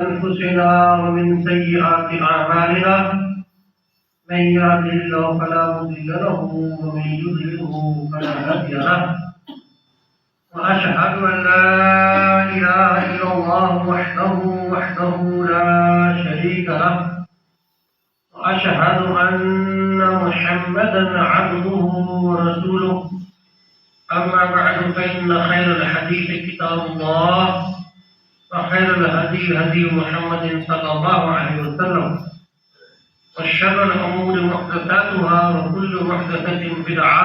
أنفسنا ومن سيئات أعمالنا من يهده الله فلا مضل له ومن يضلله فلا هادي له وأشهد أن لا إله إلا الله وحده لا شريك له وأشهد أن محمدا عبده ورسوله أما بعد فإن خير الحديث كتاب الله وخير الهدي هدي محمد صلى الله عليه وسلم وشر الأمور محدثاتها وكل محدثة بدعة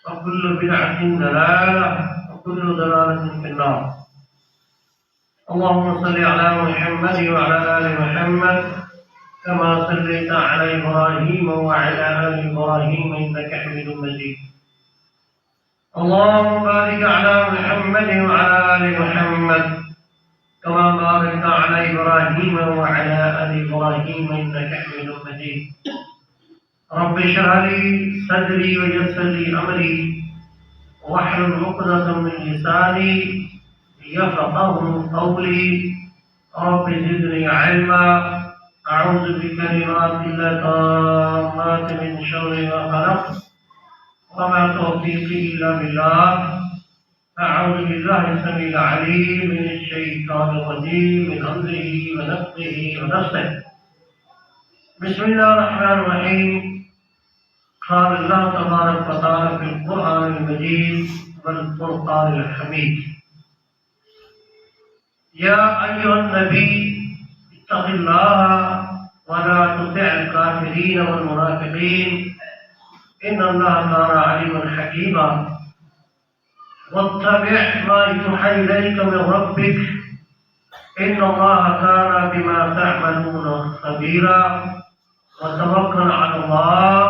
وكل بدعة ضلالة وكل ضلالة في النار. اللهم صل على محمد وعلى آل محمد كما صليت على إبراهيم وعلى آل إبراهيم إنك حميد مجيد. اللهم بارك على محمد وعلى آل محمد كما باركت على إبراهيم وعلى آل إبراهيم إنك حميد مجيد. رب اشرح لي صدري ويسر لي أمري واحلل عقدة من لساني يفقهوا قولي. رب زدني علما. أعوذ بكلمات الله التامات من شر ما خلق وما توفيقي إلا بالله. أعوذ بالله السميع العليم من الشيطان الرجيم من همزه ونفخه ونفثه. بسم الله الرحمن الرحيم. قال الله تبارك وتعالى في القرآن المجيد والفرقان الحميد: يا أيها النبي اتق الله ولا تطع الكافرين والمنافقين إن الله كان عليما حكيما. واتبع ما يوحى إليك من ربك إن الله كان بما تعملون خبيرا. وتوكل على الله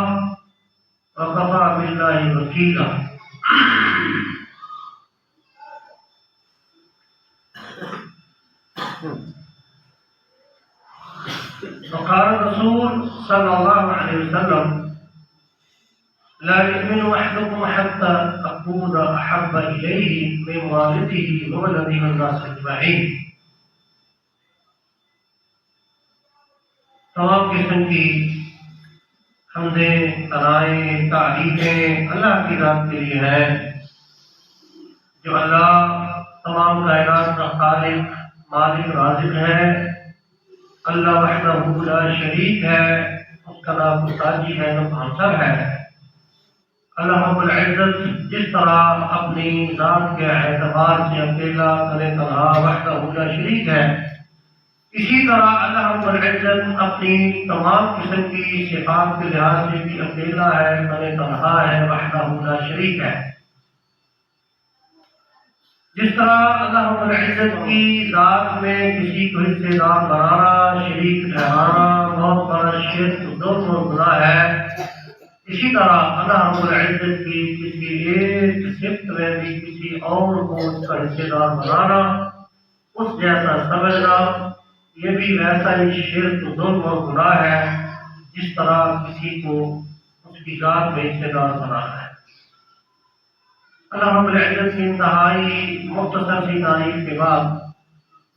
وكفى بالله وكيلا. وقال الرسول صلى الله عليه وسلم: لا يؤمن أحدكم حتى أكون أحب إليه من والده وولده والناس أجمعين. تمام قسم کی حمدیں، ثنائیں، تعریفیں اللہ کی ذات کے لیے ہیں، جو اللہ تمام کائنات کا خالق، مالک، رازق ہے۔ اللہ وحدہ لا شریک ہے، اس کا نام مساجی ہے، نہ ہمسر ہے۔ اللہ رب العزت جس طرح اپنی ذات کے اعتبار سے اکیلا، تنہا، وحدہ لا شریک ہے، اسی طرح اللہ رب العزت اپنی تمام قسم کی صفات کے لحاظ سے بھی اکیلا ہے، تنہا ہے، وحدہ لا شریک ہے۔ جس طرح اللہ رب العزت کی ذات میں کسی کو حصے دار بنانا، شریک ٹھہرانا بہت بڑا شرک، دونوں گناہ ہے، اسی طرح اللہ رب العزت کی کسی ایک صفت میں بھی کسی اور کو اس کا حصے دار بنانا، اس جیسا سمجھنا، یہ بھی ویسا ہی شرک، ظلم اور گناہ ہے جس طرح کسی کو اس کی ذات میں حصے دار بنانا ہے۔ اللہ رب العزت کی انتہائی مختصر سی تعریف کے بعد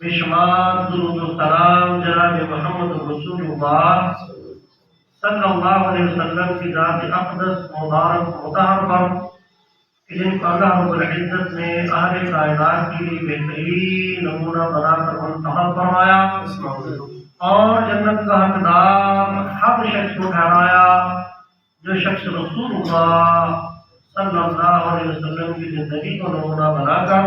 بے شمار درود و سلام جناب محمد رسول اللہ صلی اللہ علیہ وسلم کی ذات اقدس مبارک مطہر پر، جن کو اللہ رب العزت نے اہل کائنات کے لیے بہترین نمونہ بنا کر منتخب فرمایا اور جنت کا حقدار ہر شخص کو ٹھہرایا جو شخص رسول اللہ صلی اللہ علیہ وسلم کی زندگی کو نمونہ بنا کر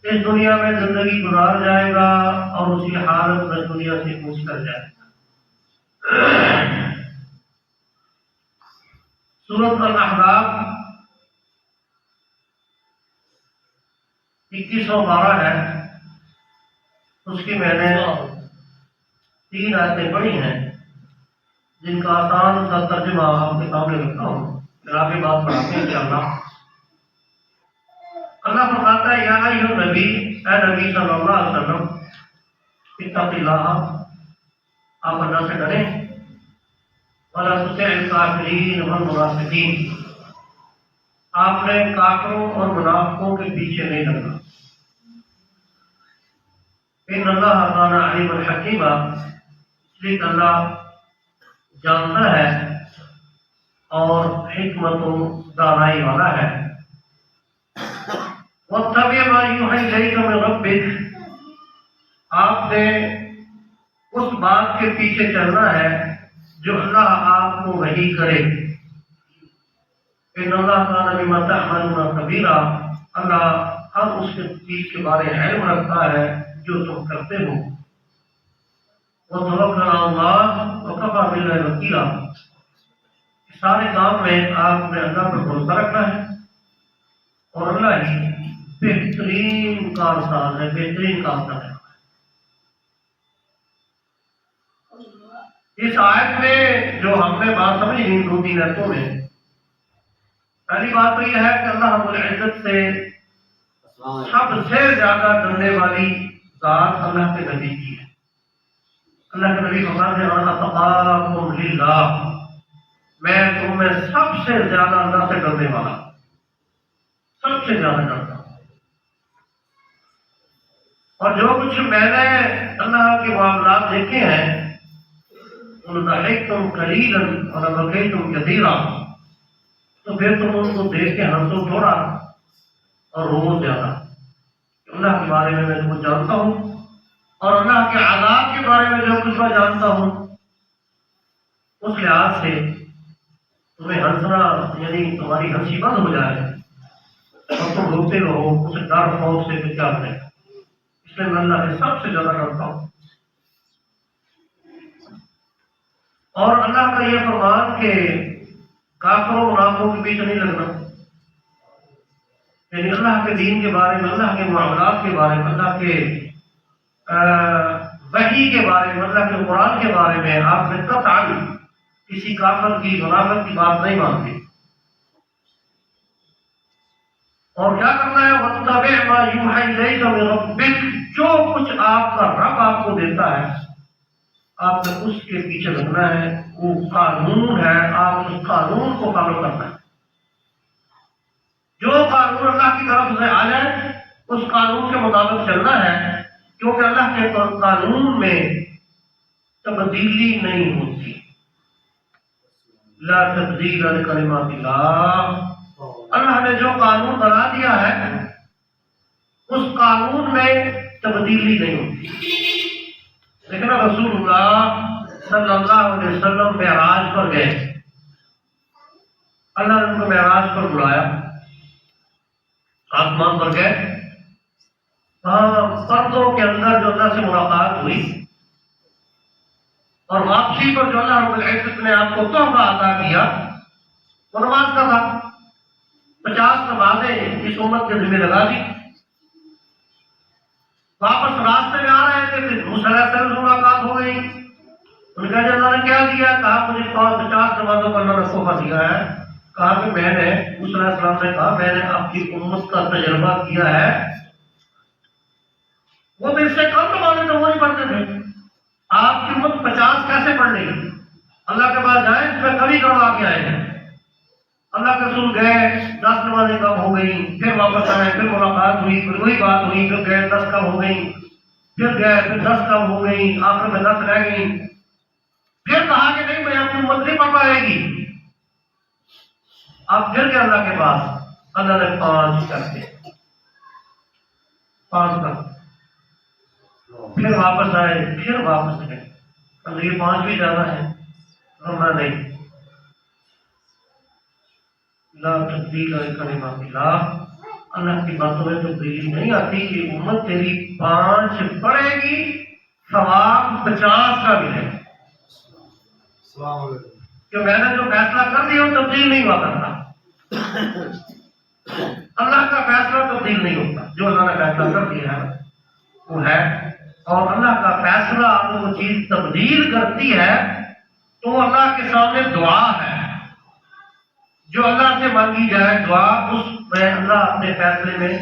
اس دنیا میں زندگی گزار جائے گا اور اسی حالت میں دنیا سے کوچ کر جائے گا۔ سورۃ الاحزاب 2112 ہے، اس کی میں نے 3 آیتیں پڑھی ہیں جن کا آسان سا ترجمہ آپ کے سامنے رکھتا ہوں، پھر آگے بات پڑھاتے ہیں انشاءاللہ۔ اللہ فرماتا ہے: یا ایھا النبی، اے نبی صلی اللہ علیہ وسلم، اتق اللہ، آپ اللہ سے ڈریں، ولا تطع الکافرین والمنافقین، آپ نے کافروں اور منافقوں کے پیچھے نہیں لگنا۔ ان اللہ کان علیم حکیما، اس لیے کہ اللہ جانتا ہے اور حکمت و دانائی والا ہے۔ واتبع ما یوحی الیک من ربک، آپ نے اس بات کے پیچھے چلنا ہے جو اللہ آپ کو وحی کرے۔ ان اللہ کان بما تعملون خبیرا، اللہ ہر اس چیز کے بارے میں علم رکھتا ہے جو تم کرتے ہو۔ وتوکل علی اللہ وکفی باللہ وکیلا، سارے کام میں آپ نے اللہ پر بھروسہ رکھنا ہے اور اللہ ہی بہترین کارساز ہے، بہترین کارساز ہے۔ اس آیت میں جو ہم نے بات سمجھی دو تین آیتوں میں، پہلی بات تو یہ ہے کہ اللہ رب العزت سے سب سے زیادہ ڈرنے والی ذات اللہ کے نبی کی ہے۔ اللہ کے نبی فرماتے ہیں انا اتقاکم للہ، میں تم میں سب سے زیادہ اللہ سے ڈرنے والا، سب سے زیادہ ڈرتا ہوں۔ اور جو کچھ میں نے اللہ کے معاملات دیکھے ہیں، ضحکتم قلیلا ولبکیتم کثیرا، تو پھر تم ان کو دیکھ کے ہنسو تھوڑا اور رو زیادہ۔ اللہ کے بارے میں کچھ جانتا ہوں اور اللہ کے عذاب کے بارے میں جو کچھ میں جانتا ہوں، اس لحاظ سے تمہیں ہنسنا یعنی تمہاری ہنسی بند ہو جائے اور تم روتے رہو اس ڈر خوف سے کہ کیا کرے، اس لیے میں اللہ سے سب سے زیادہ ڈرتا ہوں۔ اور اللہ کا یہ فرمان کہ کافروں منافقوں کے پیچھے نہیں لگنا، یعنی اللہ کے دین کے بارے میں، اللہ کے معاملات کے بارے میں، اللہ کے وحی کے بارے میں، اللہ کے قرآن کے بارے میں آپ نے قطعاً کسی کافر کی منافق کی بات نہیں مانتے۔ اور کیا کرنا ہے؟ وَاتَّبِعْ مَا يُوحَى إِلَيْكَ مِن رَبِّكَ، جو کچھ آپ کا رب آپ کو دیتا ہے آپ نے اس کے پیچھے لگنا ہے۔ وہ قانون ہے، آپ اس قانون کو فالو کرنا ہے۔ جو قانون اللہ کی طرف سے آ جائے اس قانون کے مطابق چلنا ہے، کیونکہ اللہ کے قانون میں تبدیلی نہیں ہوتی۔ لا تبدیل لکلمات اللہ، اللہ نے جو قانون بنا دیا ہے اس قانون میں تبدیلی نہیں ہوتی۔ لیکن رسول اللہ صلی اللہ علیہ وسلم معراج پر گئے، اللہ نے ان کو معراج پر بلایا، آسمان پر گئے، وہاں پردوں کے اندر جو اللہ سے ملاقات ہوئی، اور واپسی پر جو اللہ رب العزت نے آپ کو تحفہ عطا کیا وہ نماز کا تھا۔ 50 نمازیں اس امت کے ذمہ لگا دی۔ واپس راستے میں آ رہے تھے پھر موسیٰ علیہ السلام سے ملاقات ہو گئی۔ ان کا اللہ نے کیا دیا؟ کہا مجھے 50 نمازوں کا اللہ نے تحفہ دیا ہے۔ کہا کہ میں نے، موسیٰ علیہ السلام نے کہا میں نے آپ کی امت کا تجربہ کیا ہے، وہ مجھ سے کم نمازیں تو وہ نہیں پڑھتے تھے، آپ کی امت 50 کیسے پڑھ لی؟ اللہ کے پاس جائیں اس میں کبھی کروا کے آئے ہیں۔ اللہ کے رسول گئے، 10 نمازیں کم ہو گئی، پھر واپس آئے، پھر ملاقات ہوئی، پھر وہی بات ہوئی، پھر گئے 10 کم ہو گئی، پھر گئے، پھر 10 کم ہو گئی، آخر میں 10 رہ گئی۔ پھر کہا کہ نہیں میں اپنی امت نہیں پڑھ پائے گی۔ اب پھر گئے اللہ کے پاس، اللہ نے 5 کر کے 5 کر، پھر واپس آئے، پھر واپس گئے، اب یہ 5 بھی زیادہ ہے، ورنہ نہیں۔ لا تبدیل لکلمات اللہ، اللہ کی باتوں میں تبدیلی نہیں آتی۔ یہ امت تیری 5 پڑھے گی، ثواب 50 کا ملے گا۔ کہ میں نے جو فیصلہ کر دیا وہ تبدیل نہیں ہوا کرتا۔ اللہ کا فیصلہ تبدیل نہیں ہوتا، جو اللہ نے فیصلہ کر دیا ہے وہ ہے، اور اللہ کا فیصلہ اگر وہ چیز تبدیل کرتی ہے تو اللہ کے سامنے دعا ہے، جو اللہ سے مانگی جائے دعا، اس میں اللہ اپنے فیصلے میں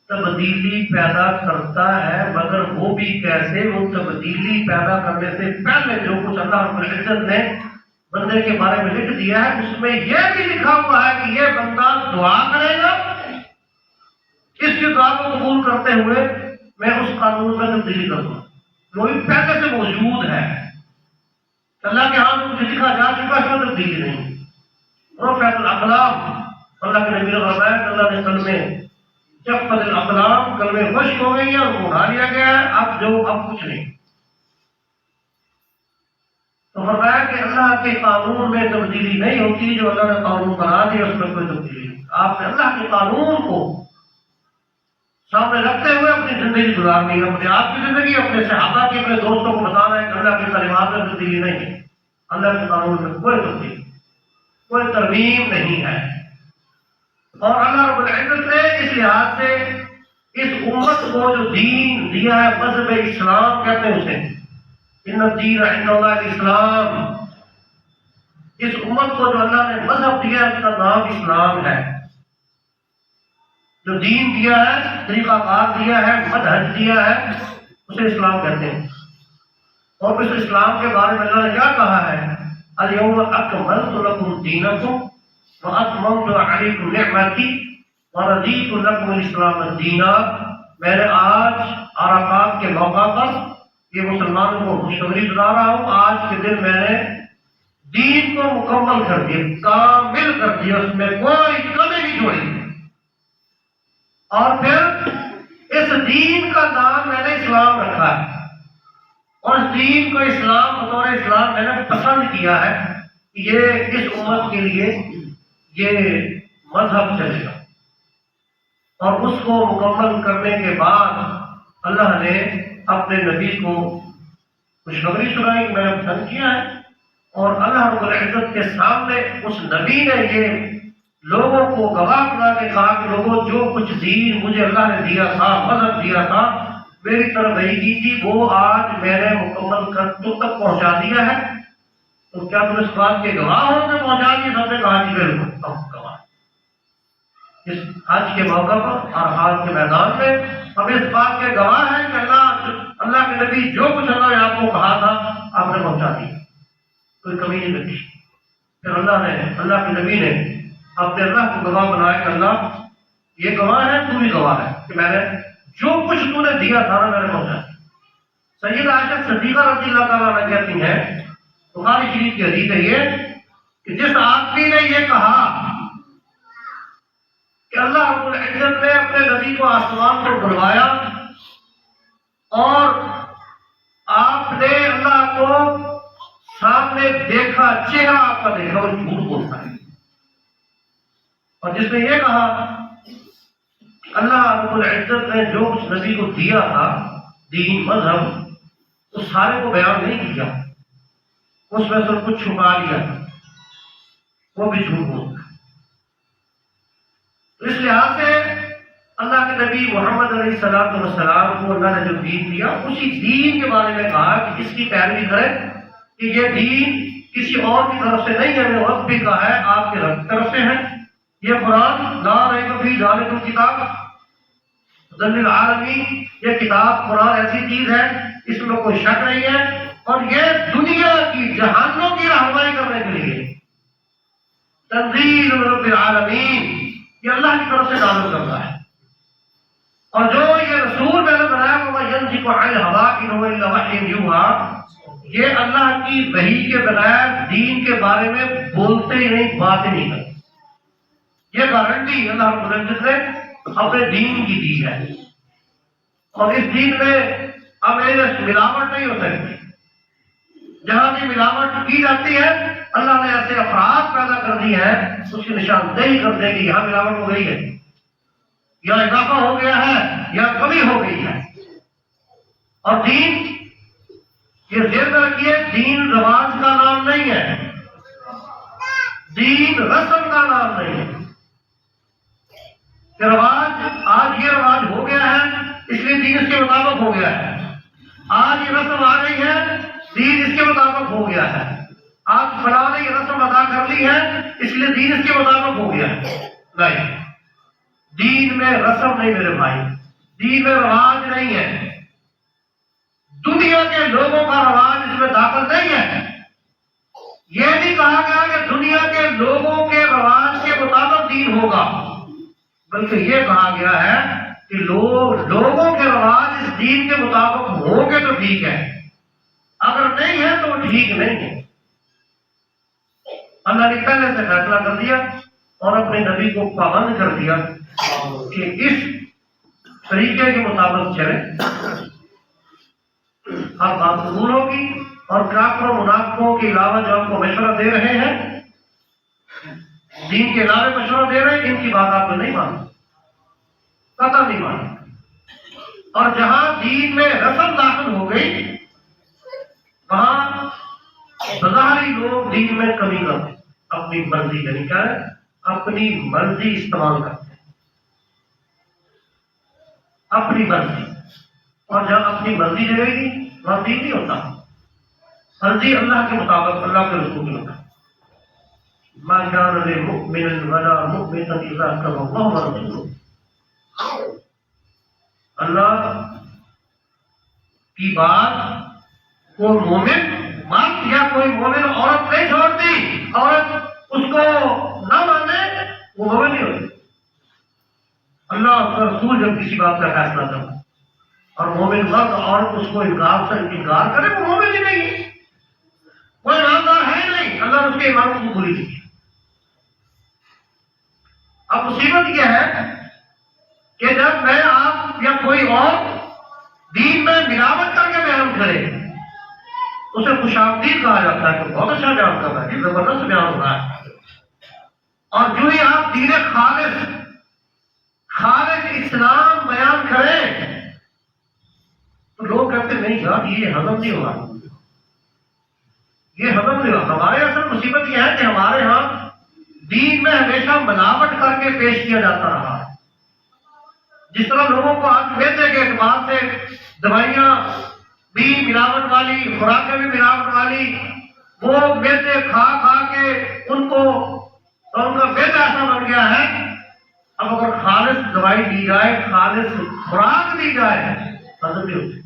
تبدیلی پیدا کرتا ہے، مگر وہ بھی کیسے؟ وہ تبدیلی پیدا کرنے سے پہلے جو کچھ اللہ رب العزت نے بندے کے بارے میں لکھ دیا ہے اس میں یہ بھی لکھا ہوا ہے کہ یہ بندہ دعا کرے گا، اس کی دعا کو قبول کرتے ہوئے میں اس قانون میں تبدیلی کر دوں جو پہلے سے موجود ہے. اللہ کے ہاتھ مجھے لکھا جا چکا ہے، اس میں تبدیلی نہیں. رفعت الاقلام، اللہ کے نبی نے فرمایا کہ اللہ نے کلمے جفت الاقلام، کلمے خشک ہو گئی ہیں اور اٹھا لیا گیا ہے، اب کچھ نہیں. تو فرمایا کہ اللہ کے قانون میں تبدیلی نہیں ہوتی، جو اللہ نے قانون بنا دیا اس میں کوئی تبدیلی نہیں. آپ نے اللہ کے قانون کو سامنے رکھتے ہوئے اپنی زندگی گزارنی ہے، اپنے آپ کی زندگی، اپنے صحابہ کی، اپنے دوستوں کو بتانا ہے کہ اللہ کے کلمات میں تبدیلی نہیں ہے، اللہ کے قانون میں کوئی تبدیلی، کوئی ترمیم نہیں ہے. اور اللہ رب العزت نے اس لحاظ سے اس امت کو جو دین دیا ہے، مذہب اسلام کہتے ہیں اسے، ان الدین عند اللہ الاسلام، اس امت کو جو اللہ نے مذہب دیا ہے اس کا نام اسلام ہے. جو دین دیا ہے، طریقہ کار دیا ہے، منہج دیا ہے، اسے اسلام کہتے ہیں. اور اس اسلام کے بارے میں اللہ نے کیا کہا ہے؟ الیوم اکملت لکم دینکم واتممت علیکم نعمتی ورضیت لکم الاسلام دینا. میں نے آج عرفات کے موقع پر یہ مسلمانوں کو خوشخبری سنا رہا ہوں، آج کے دن میں نے دین کو مکمل کر دیا، کامل کر دیا، اس میں کوئی کمی نہیں چھوڑی. اور پھر اس دین کا نام میں نے اسلام رکھا ہے، اور اس دین کو اسلام بطور اسلام میں نے پسند کیا ہے کہ یہ اس امت کے لیے یہ مذہب چلے گا. اور اس کو مکمل کرنے کے بعد اللہ نے اپنے نبی کو خوشخبری سنائی کہ میں نے پسند کیا ہے. اور اللہ رب العزت کے سامنے اس نبی نے یہ لوگوں کو گواہ بنا کے کہا کہ لوگوں جو کچھ دین مجھے اللہ نے دیا تھا، مذہب دیا تھا، میری طرف نہیں کی تھی، وہ آج میں نے مکمل کر تم تک پہنچا دیا ہے. تو کیا تم اس بات کے گواہ ہو کہ پہنچا دیا؟ سب نے کہا کہ بالکل ہم گواہ. اس حج کے موقع پر عرفات کے میدان میں ہم اس بات کے گواہ ہیں کہ اللہ کے نبی جو کچھ اللہ نے آپ کو کہا تھا آپ نے پہنچا دیا، کوئی کمی نہیں رکھی. پھر اللہ کے نبی نے اپنے اللہ کو گواہ بنایا کہ اللہ یہ گواہ ہے، تو بھی گواہ ہے کہ میں نے جو کچھ تو نے دیا تھا نا میں نے پہنچا. سیدہ عائشہ صدیقہ رضی اللہ تعالیٰ عنہ کہتی ہیں، بخاری شریف کی حدیث ہے یہ، کہ جس آدمی نے یہ کہا کہ اللہ رب العزت نے اپنے نبی کو آسمان پر بلوایا اور آپ نے اللہ کو سامنے دیکھا، چہرہ آپ کا دیکھا، وہ جھوٹ بولتا ہے. اور جس نے یہ کہا اللہ رب العزت نے جو کچھ نبی کو دیا تھا، دین مذہب، تو سارے کو بیان نہیں کیا، اس میں سے کچھ چھپا لیا، وہ بھی جھوٹ بولتا ہے. تو اس لحاظ سے اللہ کے نبی محمد علیہ السلام کو اللہ نے جو دین دیا، اسی دین کے بارے میں کہا کہ اس کی پیروی کرے، کہ یہ دین کسی اور کی طرف سے نہیں ہے، میرے رب بھی کہا ہے آپ کے رب کی طرف سے ہے. یہ قرآن لا ریب فیہ ذالک الکتاب ھدی للعالمین، یہ کتاب قرآن ایسی چیز ہے اس میں کوئی شک نہیں ہے، اور یہ دنیا کی جہانوں کی رہنمائی کرنے کے لیے تنزیل من رب العالمین، یہ اللہ کی طرف سے نازل کرتا ہے. اور جو یہ رسول میں نے بنایا وہ ينطق عن الهوى ان هو الا وحی یوحى، یہ اللہ کی وحی کے بغیر دین کے بارے میں بولتے ہی نہیں، باتیں نہیں کرتے. یہ گارنٹی اللہ رب العزت نے اپنے دین کی دی ہے. اور اس دین میں اب ملاوٹ نہیں ہو سکتی. جہاں بھی ملاوٹ کی جاتی ہے اللہ نے ایسے افراد پیدا کر دی ہے اس کی نشاندہی کر دے گی یہاں ملاوٹ ہو گئی ہے، یا اضافہ ہو گیا ہے، یا کمی ہو گئی ہے. اور دین یہ ذہن میں رکھیے، دین رواج کا نام نہیں ہے، دین رسم کا نام نہیں ہے. کہ رواج، آج یہ رواج ہو گیا ہے اس لیے دین اس کے مطابق ہو گیا ہے، آج یہ رسم آ گئی ہے دین اس کے مطابق ہو گیا ہے، آج فلاں نے یہ رسم ادا کر لی ہے اس لیے دین اس کے مطابق ہو گیا ہے. نہیں، دین میں رسم نہیں میرے بھائی، دین میں رواج نہیں ہے. دنیا کے لوگوں کا رواج اس میں داخل نہیں ہے. یہ نہیں کہا گیا کہ دنیا کے لوگوں کے رواج کے مطابق دین ہوگا، بلکہ یہ کہا گیا ہے کہ لوگوں کے رواج اس اس دین کے مطابق ہوں گے تو ٹھیک ہے، اگر نہیں ہے تو وہ ٹھیک نہیں ہے۔ اللہ نے پہلے سے فیصلہ کر دیا اور اپنے نبی کو پابند کر دیا کہ اس طریقے کے مطابق چلے، ہر بات قبول ہوگی، اور کافروں منافقوں کے علاوہ جو آپ کو مشورہ دے رہے ہیں، دین کے علاوہ مشورہ دے رہے ہیں، ان کی بات آپ نے نہیں مانی، قطع نہیں مانی۔ اور جہاں دین میں رسم داخل ہو گئی وہاں بظاہری لوگ دین میں کمی کرتے، اپنی مرضی، یعنی کیا ہے، اپنی مرضی استعمال کرتے ہیں، اپنی مرضی۔ اور جب اپنی مرضی رہے گی وہاں دین نہیں ہوتا، مرضی اللہ کے مطابق، اللہ کے رسول کے مطابق۔ ما كان لمؤمن ولا مؤمنة إذا قضى الله ورسوله، اللہ کی بات کوئی مومن مرد یا کوئی مومن عورت نہیں چھوڑتی، عورت اس کو نہ مانے وہ مومن نہیں ہوتی۔ اللہ کا رسول جب کسی بات کا فیصلہ کرتا اور مومن مرد عورت اس کو انکار کرے وہ مومن ہی نہیں ہے، کوئی ایماندار ہے نہیں، اللہ نے اس کے ایمان کو قبول نہیں کیا۔ اب مصیبت یہ ہے کہ جب میں آپ یا کوئی اور دین میں ملاوٹ کر کے بیان کرے اسے خوش آمدید کہا جاتا ہے کہ بہت اچھا بیان کر رہا ہے، زبردست بیان ہو رہا ہے۔ اور جو ہی آپ دین خالص اسلام بیان کریں تو لوگ کہتے نہیں یار یہ ہضم نہیں ہوا، یہ ہضم نہیں ہوا۔ ہمارے اصل مصیبت یہ ہے کہ ہمارے ہاں دین میں ہمیشہ ملاوٹ کر کے پیش کیا جاتا رہا ہے۔ جس طرح لوگوں کو آج میدے کے اعتبار سے دوائیاں بھی ملاوٹ والی، خوراکیں بھی ملاوٹ والی، وہ میدے کھا کے ان کا میدا ایسا بن گیا ہے۔ اب اگر خالص دوائی دی جائے، خالص خوراک دی جائے، ہضم نہیں ہوتی۔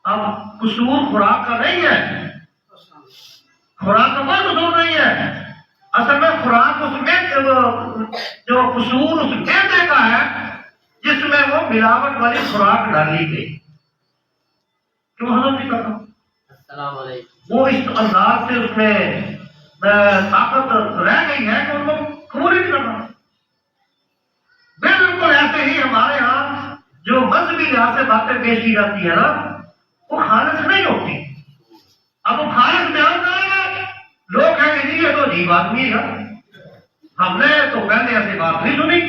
اب قصور خوراک کا نہیں ہے، خوراک کا کوئی قصور نہیں ہے، اصل میں خوراک اس میں جو قصور اس میدے کا ہے جس میں وہ ملاوٹ والی خوراک ڈالی گئی، کیوں ہضم نہیں کرتا؟ السلام علیکم۔ وہ اس انداز سے اس میں طاقت رہ گئی ہے کہ ان کو قبول ہی نہیں کرنا۔ بالکل ایسے ہی ہمارے ہاں جو مذہبی لحاظ سے باتیں پیش کی جاتی ہے نا وہ خالص نہیں ہوتی۔ اب وہ خالص بیان کریں گے لوگ کہیں گے یہ تو عجیب آدمی ہے، ہم نے تو پہلے ایسی بات نہیں سنی،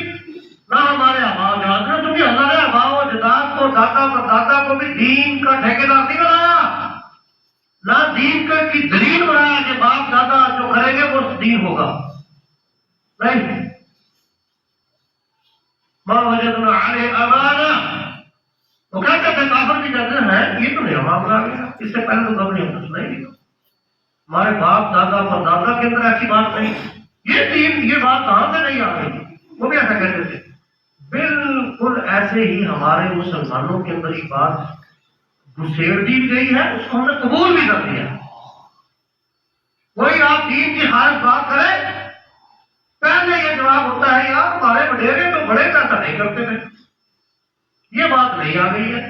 نہ ہمارے آبا جات نے سنی۔ ہمارے آبا و اجداد کو، دادا پردادا کو بھی دین کا ٹھیکیدار نہیں بنایا، نہ دین کی دلیل بنایا کہ باپ دادا جو کریں گے وہ دین ہوگا، نہیں۔ ماں وجدنا علیہ آباءنا، وہ کیا کہتے ہیں، کافر بھی کہتے ہیں یہ تو نہیں ہمارا بنا گیا، اس سے پہلے تو کب نہیں ہم نے نہیں، ہمارے باپ دادا پردادا کے اندر ایسی بات نہیں، یہ دین یہ بات کہاں سے نہیں آ گئی، وہ بھی ایسا کہتے تھے۔ بالکل ایسے ہی ہمارے مسلمانوں کے اندر یہ بات گسیڑ دی گئی ہے، اس کو ہم نے قبول بھی کر دیا۔ کوئی آپ دین کی خالص بات کرے پہلے یہ جواب ہوتا ہے یار ہمارے وڈیرے تو بڑے پیسہ نہیں کرتے تھے، یہ بات نہیں آ گئی ہے،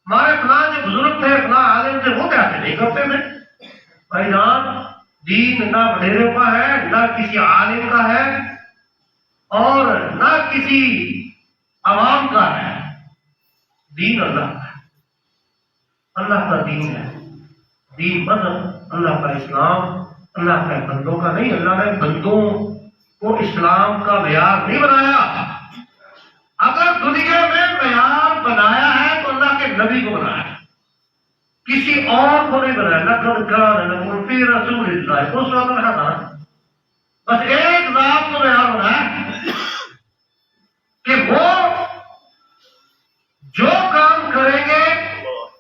ہمارے فلاں جو بزرگ تھے، فلاں عالم تھے، وہ پیسے نہیں کرتے تھے۔ بھائی جان دین نہ وڈیروں کا ہے، نہ کسی عالم کا ہے، اور نہ کسی عوام کا ہے، دین اللہ کا ہے، اللہ کا دین ہے۔ دین مذہب اللہ کا اسلام اللہ کا بندوں کا نہیں، اللہ نے بندوں کو اسلام کا معیار نہیں بنایا۔ اگر دنیا میں معیار بنایا ہے تو اللہ کے نبی کو بنایا ہے، کسی اور کو نہیں بنایا۔ لقد کان لکم فی رسول اللہ اسوۃ حسنہ، بس ایک ذات کو معیار بنایا کہ وہ جو کام کریں گے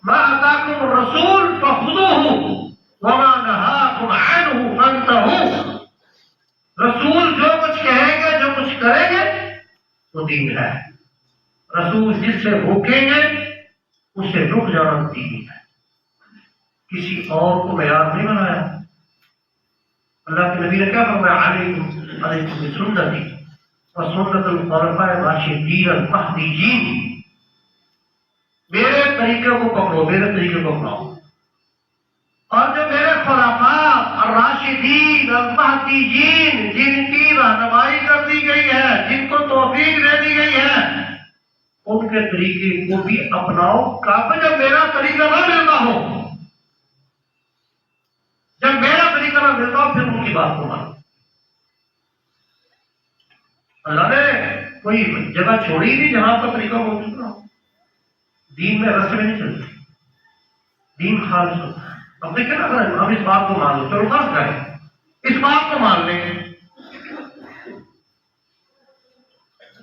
ما اتاکم الرسول فخذوہ وما نہاکم عنہ فانتہوا، رسول جو کچھ کہیں گے، جو کچھ کریں گے وہ دین ہے۔ رسول جس سے روکیں گے اس سے رک جانا دین ہے، کسی اور کو معیار نہیں بنایا۔ اللہ کے نبی نے کیا فرمایا، علیکم بسنتی وسنت الخلفاء الراشدین المہدیین، میرے طریقے کو پکڑو، میرے طریقے کو اپناؤ، اور جو میرے خلفاء الراشدین المہدیین جن کی رہنمائی کر دی گئی ہے، جن کو توفیق دے دی گئی ہے، ان کے طریقے کو بھی اپناؤ۔ کب؟ جب میرا طریقہ نہ ملتا ہو، جب میرا طریقہ نہ ملتا ہو پھر ان کی بات کو مانو۔ اللہ نے کوئی جگہ چھوڑی نہیں جہاں پر طریقہ موجود نہ ہو۔ دین میں رسمیں نہیں چلتی، دین خالص ہوتا ہے۔ اب دیکھیں نا، اگر ہم اس بات کو مان لیں، چلو فرض کریں اس بات کو مان لیں،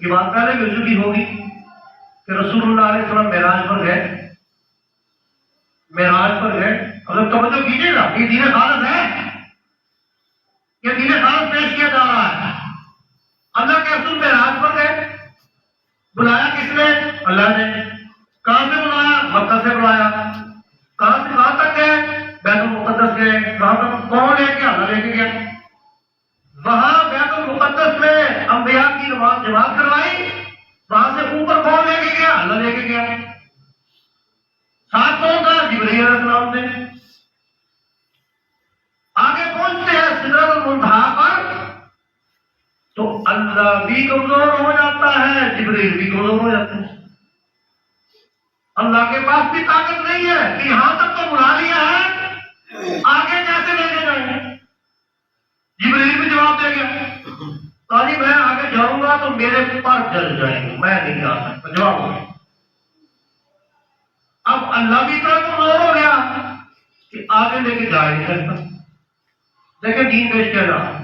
یہ بات پہلے بھی ہو چکی ہوگی کہ رسول اللہ علیہ السلام معراج پر گئے، معراج پر گئے۔ اگر توجہ کیجیے گا، یہ دین خالص ہے، یہ دین خالص پیش کیا جا رہا ہے۔ اللہ کے رسول معراج پر گئے، بلایا کس نے؟ اللہ نے۔ کہاں سے بلایا؟ مکہ سے بلایا۔ کہاں سے کہاں تک گئے؟ بیت المقدس گئے۔ وہاں تک کون لے کے؟ اللہ لے کے گیا۔ وہاں بیت المقدس میں انبیاء کی نماز جماعت کروائی، وہاں سے اوپر کون لے کے گیا؟ اللہ لے کے گیا۔ ساتھ کون تھا؟ جبرائیل علیہ السلام تھے۔ آگے پہنچتے ہیں سدرۃ المنتہا پر تو اللہ بھی کمزور ہو جاتا ہے، جبرائیل بھی کمزور ہو جاتے ہیں۔ اللہ کے پاس بھی طاقت نہیں ہے کہ یہاں تک تو بلا لیا ہے، آگے کیسے لے کے جائیں گے؟ جبرائیل بھی جواب دے گیا، قاضی میں آگے جاؤں گا تو میرے پر جل جائیں گے، میں نہیں جا سکتا۔ جواب ہو گیا۔ اب اللہ بھی اتنا کمزور ہو گیا کہ آگے لے کے جا نہیں سکتا۔ دیکھیں دین پیش کیا جا رہا۔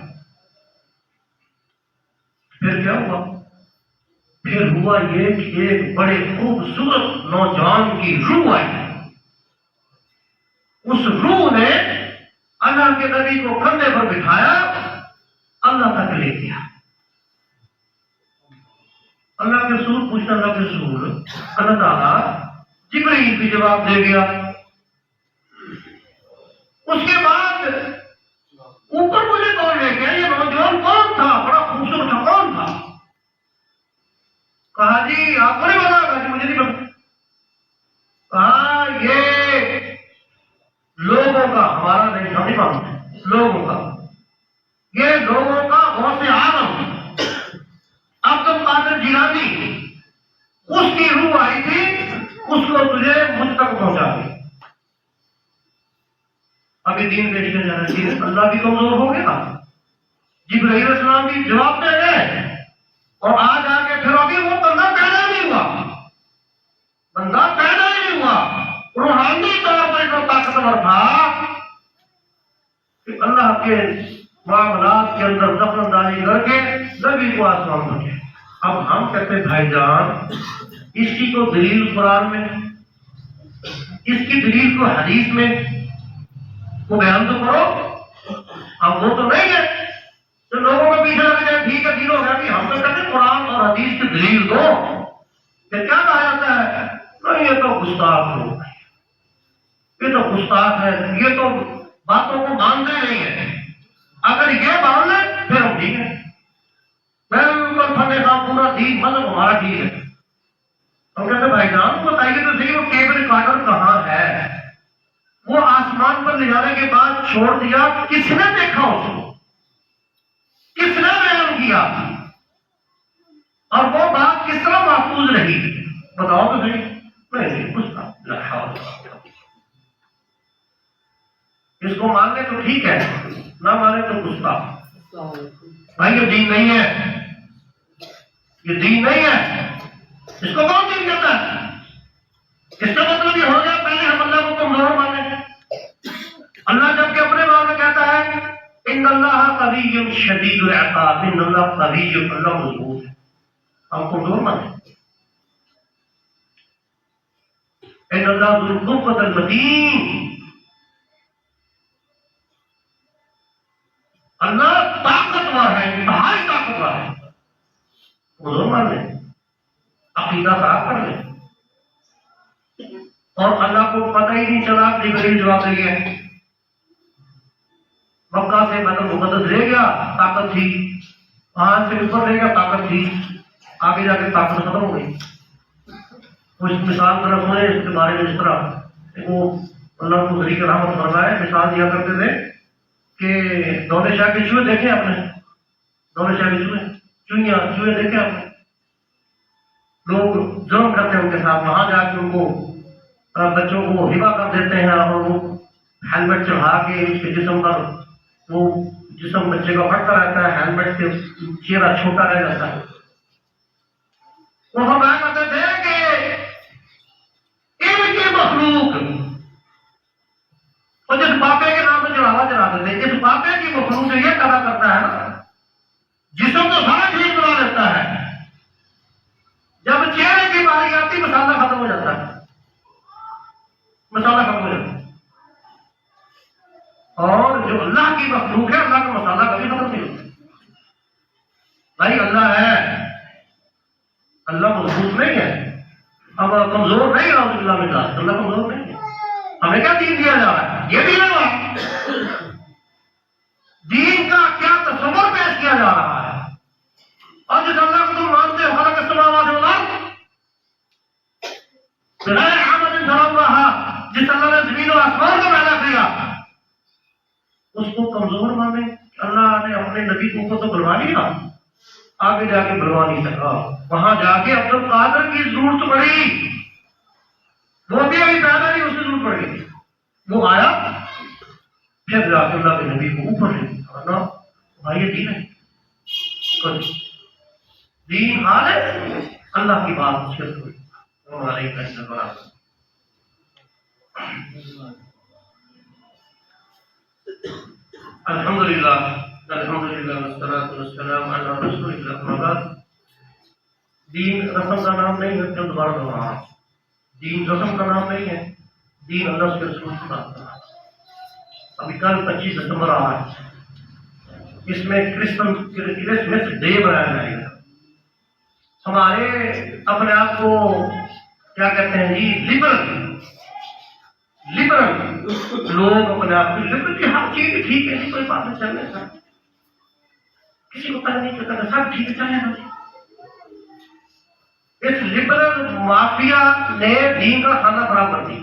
پھر کیا ہوا؟ پھر ہوا یہ کہ ایک بڑے خوبصورت نوجوان کی روح آئی۔ اس روح نے اللہ کے نبی کو کندھے پر بٹھایا، اللہ تک لے گیا۔ اللہ کے رسول پوچھتا، اللہ کے رسول، اللہ تعالیٰ جبرائیل بھی جواب دے گیا۔ اس کے بعد اوپر مجھے کون لے گیا؟ یہ نوجوان کون تھا؟ بڑا خوبصورت تھا، کون تھا؟ کہا جی آپ کو نہیں پتا؟ کہا جی مجھے نہیں پتا۔ کہا یہ لوگوں کا، ہمارا نہیں، ہم نہیں مانتے، لوگوں کا، یہ لوگوں کا غوث اعظم عبد القادر جیلانی، اس کی روح آئی تھی، اس کو تجھے مجھ تک پہنچا دی۔ ابھی دین پیش کیا جا رہا ہے، اللہ بھی کمزور ہو گیا، جبرائیل علیہ السلام بھی جواب دے گئے، اور آج آ کے پھر ابھی وہ بندہ پیدا نہیں ہوا، بندہ پیدا ہی نہیں ہوا۔ روحانی طور پر اتنا طاقتور تھا کہ اللہ کے معاملات کے اندر دخل اندازی کر کے نبی کو آسمان پر گیا۔ اب ہم کہتے ہیں بھائی جان، اس کی کو دلیل قرآن میں، اس کی دلیل کو حدیث میں وہ بیان تو کرو۔ اب وہ تو نہیں ہے تو لوگوں کے پیچھے لگ جائے، ٹھیک ہے دین ہو گیا، کہ ہم تو کہتے ہیں قرآن اور حدیث کی دلیل دو۔ پھر کیا کہا جاتا ہے؟ نہیں یہ تو گستاخ لوگ ہیں، یہ تو گستاخ ہے، یہ تو باتوں کو مانتے نہیں ہیں۔ اگر یہ مان لیں پھر ہم ٹھیک ہے، بالکل فن کا پورا دین مطلب ہمارا ٹھیک ہے۔ ہم کہتے ہیں بھائی جان بتائیے تو صحیح، وہ ٹیپ ریکارڈر کہاں ہے؟ وہ آسمان پر لے جانے کے بعد چھوڑ دیا، کس نے دیکھا اس کو؟ کس نے بیان کیا؟ اور وہ بات کس طرح محفوظ رہی؟ بتاؤ تو صحیح۔ نہیں کچھ اس کو ماننے تو ٹھیک ہے، نہ مانے تو گستاخ۔ بھائی یہ دین نہیں ہے، یہ دین نہیں ہے، اس کو کون دین کہتا ہے؟ اس کا مطلب یہ ہو گیا پہلے ہم اللہ کو کمزور مانے۔ اللہ جب کہ اپنے بارے میں کہتا ہے ان اللہ قوی شدید العقاب، ان اللہ قوی، اللہ مضبوط ہے، ہم کمزور مانے۔ ان اللہ ذو القوة المتین، اللہ طاقتور ہے، انتہائی طاقتور ہے، کمزور مان لیں، عقیدہ خراب کر لیں۔ اور اللہ کو پتہ ہی نہیں چلا، جبرائیل جواب دے گیا، مکہ سے بیت المقدس لے گیا، طاقت تھی، وہاں سے اوپر لے گیا، طاقت تھی، آگے جا کے طاقت ختم ہو گئی۔ وہ اس مثال طرف سنے اس کے بارے میں، اس طرح وہ اللہ کو ذریعہ رحمت فرمائے، مثال دیا کرتے تھے کہ دولت شاہ کے چوہے دیکھے آپ نے، دولت شاہ کے چوہے دیکھے آپ نے، لوگ ظلم کرتے ہیں ان کے ساتھ، وہاں جا کے ان کو بچوں کو ہبا کر دیتے ہیں اور وہ ہیلمٹ چڑھا کے اس کے جسم پر، وہ جسم بچے کا پھٹتا رہتا ہے، ہیلمٹ سے چہرہ چھوٹا رہ جاتا ہے۔ وہ فرمایا کرتے تھے کہ ان کی مخلوق، اور جس پاپے کے نام پہ چڑھاوا چڑھاتے تھے، اس پاپے کی مخلوق سے یہ پیدا کرتا ہے نا، جسم تو سارا ٹھیک بنا لیتا ہے، جب چہرے کی باری آتی مسالہ ختم ہو جاتا ہے، مسالہ ختم ہو جاتا ہے۔ اور جو اللہ کی مخلوق ہے، اللہ کا مسالہ کبھی ختم نہیں ہوتا۔ بھائی اللہ ہے، اللہ مضبوط نہیں ہے، اب کمزور نہیں، اعوذ باللہ من ذالک، اللہ کمزور نہیں ہے۔ ہمیں کیا دین دیا جا رہا ہے؟ یہ بھی ہے دین کا کیا تصور پیش کیا جا رہا ہے۔ اور جس اللہ کو تم مانتے ہو، خلق السماوات والارض بغیر عمل ضرورها، جس اللہ نے زمین و آسمان کو پیدا کیا، اس کو کمزور مانے؟ اللہ نے اپنے نبی کو تو بلوا لیا، آگے جا کے بلوا نہیں سکا، وہاں جا کے عبد القادر کی ضرورت پڑی، وہ بھی ابھی پیدا نہیں، اسے ضرورت پڑی، وہ آیا پھر جا کے اللہ کے نبی کو اوپر لے گیا۔ بھائی یہ دین ہے، کچھ دین حال ہے، اللہ کی بات شرک ہوئی ہمارے کیسے برابر۔ الحمدللہ والصلاۃ والسلام علی رسول اللہ، اما بعد۔ دین رسم کا نام نہیں ہے، چند بار دوہرایا، دین رسم کا نام نہیں ہے، دین اللہ کے رسول کی بات کر رہا ہے۔ ابھی کل 25 دسمبر آ رہا ہے، اس میں کرسمس ڈے منایا جائے گا۔ ہمارے اپنے آپ کو کیا کہتے ہیں جی، لبرل لوگ اپنے آپ کو لبرل کی ہر چیز ٹھیک ہے، کوئی بات نہیں، چلنے کا کسی کو پتہ نہیں چلتا، سب ٹھیک چلے گا۔ اس لبرل مافیا نے دین کا کھانا خراب کر دیا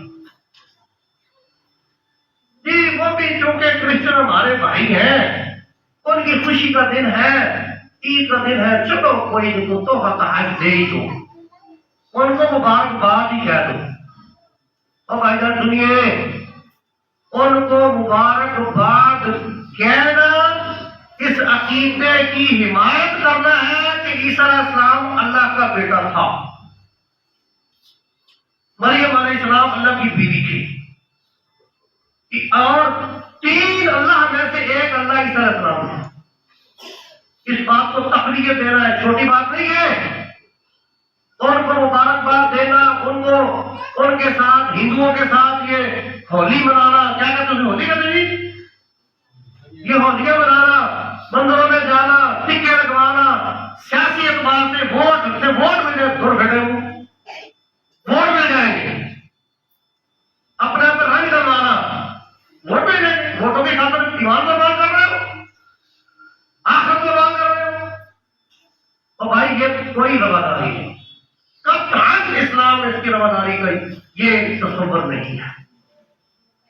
جی۔ وہ بھی چونکہ کرسچن ہمارے بھائی ہیں، ان کی خوشی کا دن ہے، عید کا دن ہے، چلو کوئی ان کو تحفہ تحائف دے ہی دو، ان کو مبارکباد ہی کہہ دو۔ اور بھائی جان سنیے، ان کو مبارکباد کہنا اس عقیدے کی حمایت کرنا ہے کہ عیسیٰ علیہ السلام اللہ کا بیٹا تھا، مریم علیہ السلام اللہ کی بیوی تھی، اور 3 اللہ میں سے ایک اللہ عیسیٰ علیہ السلام ہے۔ اس بات کو تقریر دینا ہے، چھوٹی بات نہیں ہے۔ ان کو مبارکباد دینا، ان کو ان کے ساتھ، ہندوؤں کے ساتھ یہ ہولی منانا، کیا کہتے ہیں ہولی کہتے ہیں جی، یہ ہولیاں منانا، مندروں میں جانا، ٹکے لگوانا، سیاسی اعتبار سے ووٹ مل جائے، دور بیٹھے ہوں ووٹ مل جائیں گے، اپنے آپ رنگ کروانا، ووٹ مل جائیں گے، ووٹوں کی خاطر ایمان برباد کر رہے ہو، آخرت برباد کر رہے ہو۔ اور بھائی یہ کوئی رواداری نہیں، کب تک اسلام میں اس کی رواداری کا یہ تصور نہیں ہے۔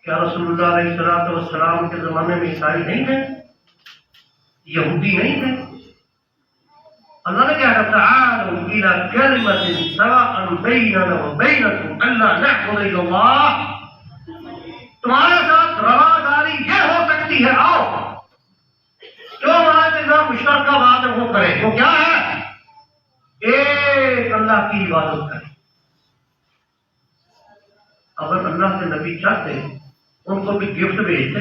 کیا رسول اللہ علیہ السلام کے زمانے میں عیسائی نہیں تھے، یہودی نہیں تھے؟ اللہ نے کیا کہا، تعالوا الی کلمۃ سواء بیننا وبینکم الا نعبد الا اللہ، تمہارے ساتھ رواداری یہ ہو سکتی ہے، آؤ جو ہمارے نام مشترکہ بات ہے وہ کرے، وہ کیا ہے؟ ایک اللہ کی عبادت کرے۔ اگر اللہ کے نبی چاہتے ان کو بھی گفٹ بھیجتے،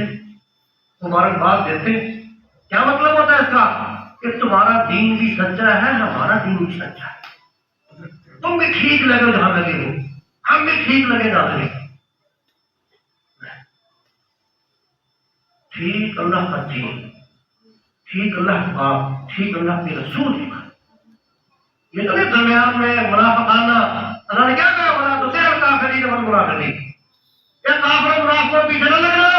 مبارکباد دیتے، کیا مطلب ہوتا ہے اس کا؟ کہ تمہارا دین بھی سچا ہے، ہمارا دین بھی سچا ہے، تم بھی ٹھیک لگے جہاں لگے ہو، ہم بھی ٹھیک لگے جہاں لگے، ٹھیک اللہ کا دین، ٹھیک اللہ کا بات، ٹھیک اللہ کے رسول کی بات۔ یہ تو نہیں درمیان میں منافقانہ، اللہ نے کیا کہا، ولا تطع الکافرین والمنافقین، یہ کافر و منافقوں کے پیچھے نہ لگنا،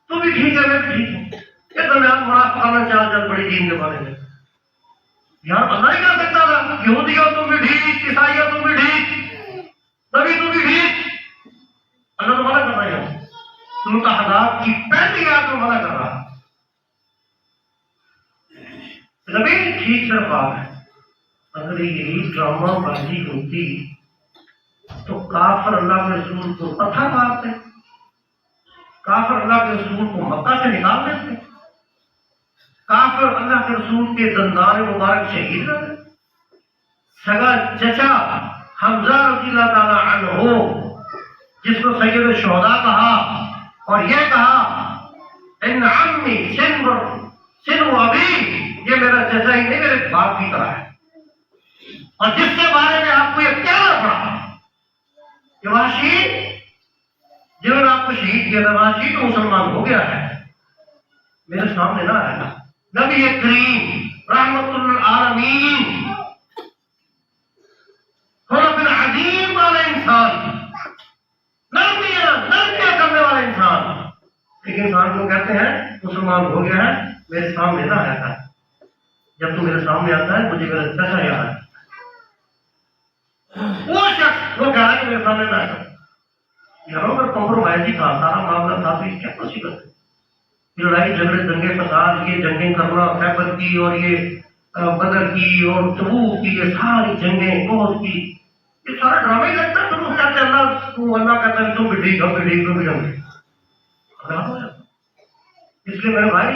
تو بھی ٹھیک ہے میں بھی ٹھیک ہوں۔ یہ درمیان منافقانہ چال چل پڑی دین کے بارے میں، یار اللہ ہی کہہ سکتا تھا یہودیوں تم بھی ٹھیک، عیسائیت تم بھی ٹھیک، نبی تم بھی ٹھیک. اللہ تو منع کر رہے ہیں، متحدات کی پہلی آیت کو منع کر رہا ہے. نبی ٹھیک صرف آپ ہے. اگر یہی ڈرامہ بازی ہوتی تو کافر اللہ کے رسول کو پتھر مارتے، کافر اللہ کے رسول کو مکہ سے نکال دیتے، کافر اللہ کے رسول کے دندان مبارک شہید کر دیتے. سگا چچا حمزہ رضی اللہ تعالی عنہ جس کو سید الشہداء کہا اور یہ کہا ان عمی سن و ابی، یہ میرا چچا ہی نہیں میرے باپ کی طرح ہے. اور جس کے بارے میں آپ کو یہ کہنا پڑا کہ وحشی جنہوں نے آپ کو شہید کیا تھا، وحشی تو مسلمان ہو گیا ہے، میرے سامنے نہ آئے گا. نبی کریم رحمت للعالمین خلق العظیم والا انسان، نرمیاں کرنے والا انسان، لیکن انسان کو کہتے ہیں مسلمان ہو گیا ہے، میرے سامنے نہ آیا تھا. جب تو میرے سامنے آتا ہے مجھے میرا چچا یاد ہے. وہ شخص وہ کہہ رہا ہے کہ میرے سامنے نہ آیا. یاروں کا کمپرومائز ہی تھا، سارا معاملہ تھا، تو یہ کیا مصیبت ہے؟ یہ لڑائی جھگڑے دنگے فساد، یہ جنگیں کرنا، خیبر کی اور یہ بدر کی اور تبوک کی، یہ ساری جنگیں بہت کی، یہ سارا ڈرامے لگتا ہے. تو کہتے ہیں اللہ کہتا ہے تم بھی ٹھیک ہو، بھی ٹھیک ہو، بھی جنگ. اس لیے میرے بھائی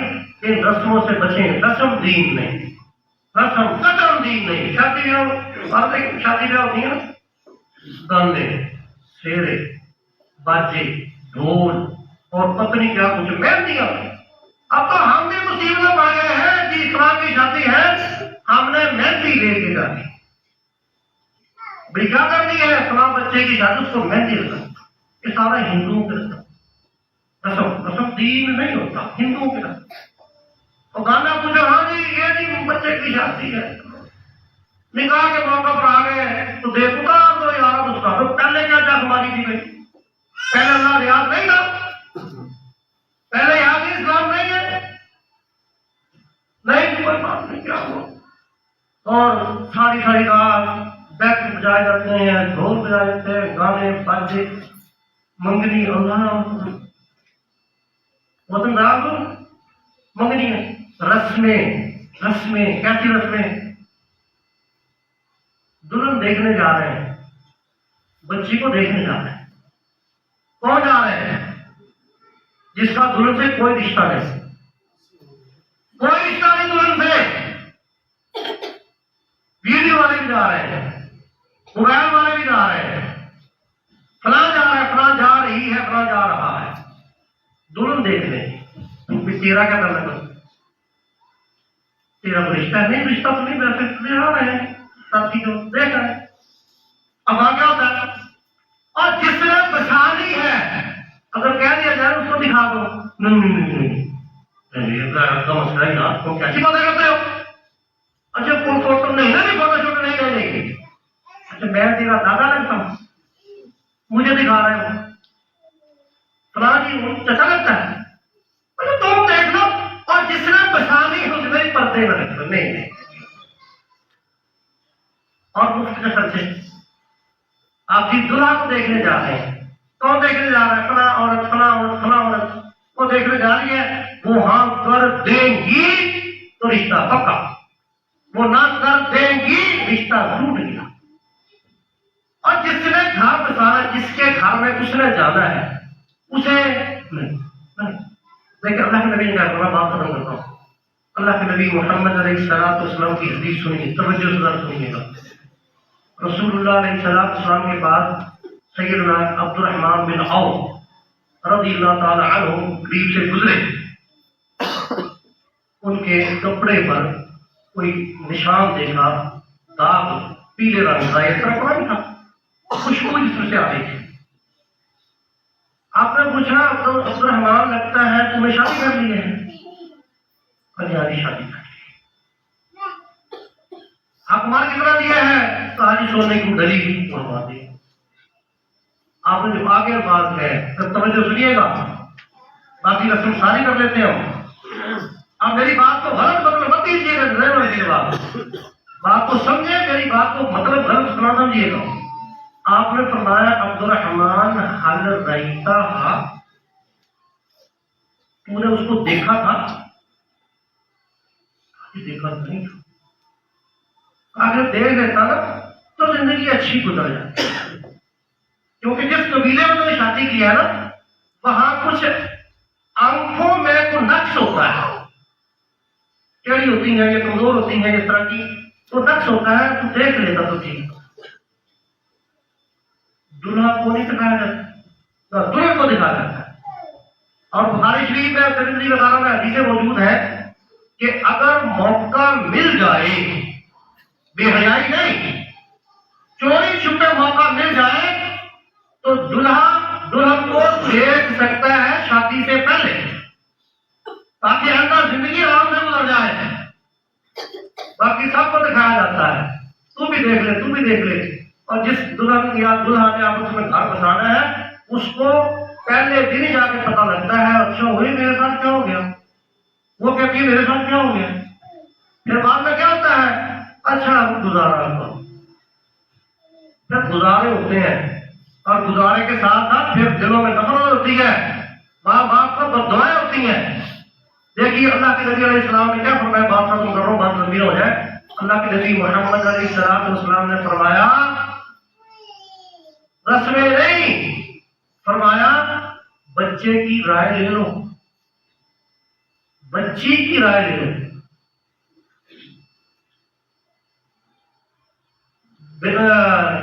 ان رسموں سے بچیں. رسم دین نہیں، رسم قدم دین نہیں. شادی بیاہ ہوتی ہے نا، گانے شیرے باجے ڈھول اور پتنی کیا کچھ مہندیاں. اب تو ہم بھی مصیبت پا گئے ہیں کہ اسلام کی شادی ہے، ہم نے مہندی لے کے جانی. بھائی کیا کرنی ہے؟ اسلام بچے کی شادی اس کو مہندی لگا. یہ سارا ہندوؤں کے رسم دین نہیں ہوتا، ہندوؤں کے رسم. اور گانا پوچھو، ہاں جی یہ نہیں بچے کی شادی ہے، نکاح کے موقع پر آ گئے تو دیکھو گا تو یار اس کا تو پہلے کیا چاہ ہماری تھی بھائی؟ پہلے اللہ یاد نہیں تھا، پہلے یاد ہی اسلام نہیں ہے. نہیں کوئی بات نہیں، کیا ہوا؟ اور ساری رات بیک بجائے جاتے ہیں، ڈھول بجائے جاتے ہیں، گانے باجے منگنی. اللہ وطن دار منگنی رسمیں کیسی رسمیں؟ دلہن دیکھنے جا رہے ہیں، بچی کو دیکھنے جا رہے ہیں. کون جا رہے ہیں؟ جس کا دلہن سے کوئی رشتہ نہیں، کوئی رشتہ نہیں دلہن سے. ویڈیو والے بھی جا رہے ہیں، موبائل والے بھی جا رہے ہیں، فلاں جا رہا ہے، فلاں جا رہی ہے، فلاں جا رہا ہے. دلہن دیکھنے تیرا کیا کرنا ہے؟ تیرا کوئی رشتہ نہیں، رشتہ تو نہیں، ویسے تجھے آ رہے ہیں ساتھی کو دیکھ رہے ہیں. اب آ کیا ہوتا ہے؟ اور جس نے بچانی ہے اگر کہہ دیا جائے اس کو دکھا دو، نہیں کا مسئلہ ہی نا، تم کیسی باتیں کرتے ہو؟ اچھا کوئی فوٹو نہیں نا، فوٹو شوٹو نہیں لے لیں گے. اچھا میں تیرا دادا لگتا ہوں، مجھے دکھا رہے ہو، فلاں جی چچا لگتا ہے، تم دیکھ لو. اور جس نے بچانی ہے اس میں پردے نہ رکھ لو. نہیں. اور مفت کے خرچے آپ کی دلہا کو دیکھنے جا رہے ہیں، کون دیکھنے جا رہا ہے؟ فلاں عورت، فلاں عورت، فلاں عورت وہ دیکھنے جا رہی ہے. وہ ہاں کر دیں گی تو رشتہ پکا، وہ نہ کر دیں گی رشتہ ٹوٹ گیا. اور جس نے گھر بسانا، جس کے گھر میں اس نے جانا ہے اسے دیکھیں. اللہ کے نبی نے کہا، میں بات ختم کرتا ہوں. اللہ کے نبی محمد علیہ السلام کی حدیث سنیے، توجہ سے سنیے گا. رسول اللہ علیہ السلام کے بعد سیدنا عبد الرحمن بن عوف رضی اللہ تعالی عنہ قریب سے گزرے. ان کے کپڑے پر کوئی نشان دیکھا، داغ پیلے رنگ کا، یہ کپڑا نہیں تھا، خوشبو جسم سے آ رہی تھی. آپ نے پوچھا عبد الرحمن لگتا ہے تمہیں شادی کر لی ہے؟ شادی کر لی. آپ مال کتنا دیا ہے؟ تو آج سونے کی ڈلی کی بڑھوا دی. آپ نے جو آگے بات ہے تو توجہ سنیے گا، باقی رسم ساری کر لیتے ہیں ہم. اب میری بات کو غلط مطلب مت دیجیے گا. بات کو سمجھے، میری بات کو مطلب غلط نہ سمجھیے گا. آپ نے فرمایا عبد الرحمن حل ریتا، تو نے اس کو دیکھا تھا؟ دیکھا نہیں تھا. اگر دیکھ لیتا نا تو زندگی اچھی گزر جاتی، کیونکہ جس قبیلے میں نے شادی کیا نا وہاں کچھ آنکھوں میں کوئی نقص ہوتا ہے، ٹیڑھی ہوتی ہیں یا کمزور ہوتی ہیں، اس طرح کی تو نقص ہوتا ہے، تو دیکھ لیتا تو ٹھیک. دلہا کو نہیں دکھایا جاتا، دلہن کو دکھایا جاتا ہے. اور بخاری شریف میں ترمذی وغیرہ میں حدیثیں موجود ہے کہ اگر موقع مل جائے، بے حیائی نہیں، چوری چھپے موقع مل جائے تو دلہا دلہن کو دیکھ سکتا ہے شادی سے پہلے، تاکہ اندر زندگی آرام سے گزر جائے. باقی سب کو دکھایا جاتا ہے، تو بھی دیکھ لے، تو بھی دیکھ لے. اور جس دلہن یا دلہا نے آپس میں گھر بسانا ہے اس کو پہلے دن ہی جا کے پتہ لگتا ہے اچھا وہی میرے ساتھ کیا ہو گیا، وہ کہتی ہے میرے ساتھ کیا ہو گیا. پھر بعد میں کیا ہوتا ہے، اچھا گزارا کرو. پھر گزارے ہوتے ہیں اور گزارے کے ساتھ ساتھ پھر دلوں میں نفرت ہوتی ہے، ماں باپ کو بددعائیں ہوتی ہیں. دیکھیے اللہ کے نبی علیہ السلام نے کیا فرمایا، بات ختم کر رہا ہوں، بات لمبی ہو جائے. اللہ کے نبی محمد علیہ السلام نے فرمایا رسمیں نہیں، فرمایا بچے کی رائے لے لو، بچی کی رائے لے لو.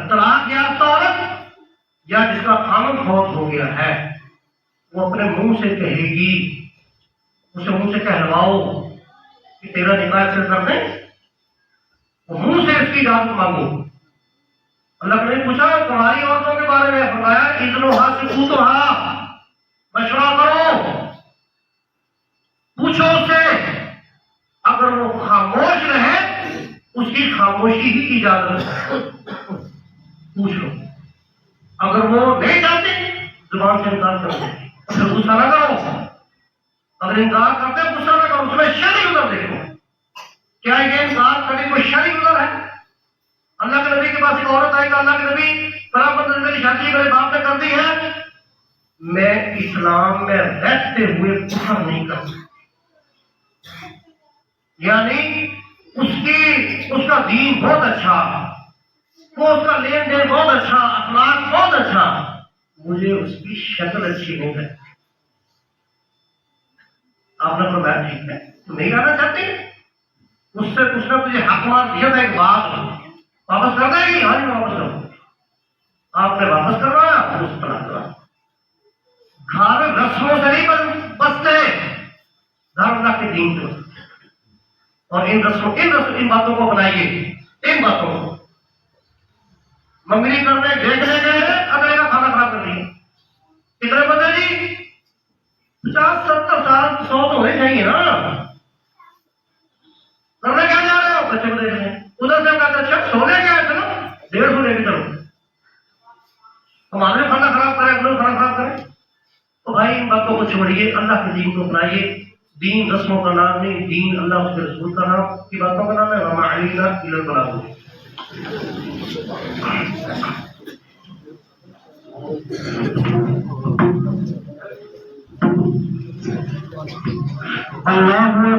طلاق یافتہ عورت یا جس کا خامد فوت ہو گیا ہے وہ اپنے منہ سے کہے گی، اسے منہ سے کہلواؤ کہ تیرا نکاح سے کر دیں، وہ منہ سے اس کی اجازت مانگو. اللہ نے پوچھا تمہاری عورتوں کے بارے میں، فرمایا اذنھا سکوتھا، مشورہ کرو، پوچھو اس سے. اگر وہ خاموش رہے اس کی خاموشی ہی کی اجازت ہے، پوچھ لو. اگر وہ نہیں چاہتے زبان سے انکار کر دیں، اسے غصہ نہ کرو. اگر انکار کرتے غصہ نہ کرو، اس میں شرعی عذر دیکھو. کیا یہ انکار کرنے کوئی شرعی عذر ہے؟ اللہ کے نبی کے پاس ایک عورت آئی کہ اللہ کے نبی فلاں بندے میری شادی میرے باپ نے کر دی ہے، میں اسلام میں رہتے ہوئے کفر نہیں کر سکتی. یعنی اس کا دین بہت اچھا، وہ اس کا لین دین بہت اچھا، اخلاق بہت اچھا، مجھے اس کی شکل اچھی نہیں لگتی. آپ نے فرمایا ٹھیک ہے، تم نہیں آنا چاہتی، اس سے اس نے تجھے حق مار دیا تھا ایک بات، واپس کر دے گی؟ ہاں جی واپس کرو. آپ نے واپس کروایا، اس طرح کرا. گھر رسموں سے نہیں بستے، گھر اللہ کے دین سے. اور ان باتوں کو بنائیے، ان باتوں کو. منگنی کرنے دیکھنے گئے اگلے کا کھانا خراب کر دیا. کتنے بندے جی؟ 50-70 سال 100 تو ہونے چاہیے نا. کرنے کیا جا رہے ہو؟ بچے کو دیکھ رہے ہیں. ادھر سے کہتے اچھا سونے کیا ہے، چلو 150 لے کے چلو. ہمارے کھانا خراب کرے، اگلے کھانا خراب کرے. تو بھائی ان باتوں کو چھوڑیے، اللہ کے دین کو اپنائیے. دین رسموں کا نام نہیں، دین اللہ اس کے رسول کا نام کی باتوں کا نام ہے. وما علینا الا البلاغ. اللہ